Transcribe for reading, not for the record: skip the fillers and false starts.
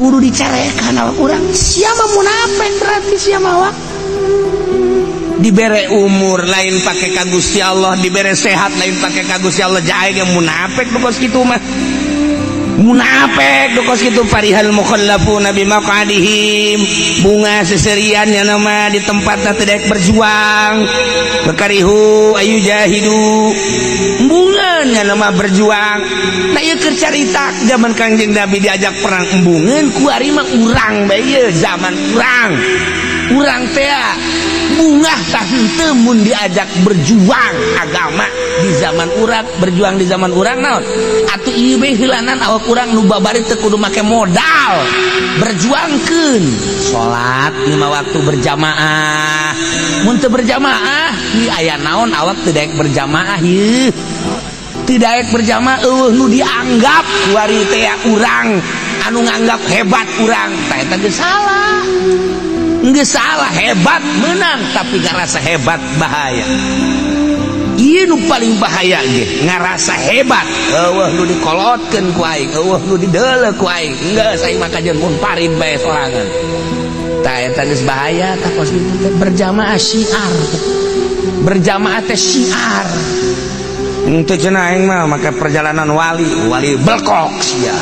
kudu dicarekan awak urang. Siapa munafik berarti siapa awak? Dibere umur lain pakai ka Gusti Allah, dibere sehat lain pakai ka Gusti Allah, jae ge munafik dukos kitu mah. Munafik dukos kitu parihal mukhallafuna bimaqadihim, bunga seseriannya nama di tempatna teu daek berjuang. Bakarihu ayu jahidu, embungeun nama berjuang. Da ieu keur carita zaman Kangjeng Nabi diajak perang embungeun ku ari mah urang bae ieu zaman urang. Urang teh bunga tah henteu mun diajak berjuang agama di zaman urang, berjuang di zaman urang naon atuh ieu bae heulanan awak urang nu babari teu kudu make modal berjuangkeun salat 5 waktu berjamaah. Mun teu berjamaah ieu aya naon awak teu daek berjamaah ieu teu daek berjamaah eueuh nu dianggap ku ari teh urang anu nganggap hebat urang tah eta geus salah. Nggak salah, hebat menang tapi ngerasa hebat bahaya. Iya nu paling bahaya ge ngerasa hebat. Eueuh nu dikolotkeun ku aing, eueuh nu dideuleuh ku aing. Enggeus aing mah kajeun mun parin bae sorangan. Tah eta geus bahaya tah kos kitu teh berjamaah syiar. Berjamaah teh syiar. Untuk cenah aing mah make perjalanan wali belkok sia.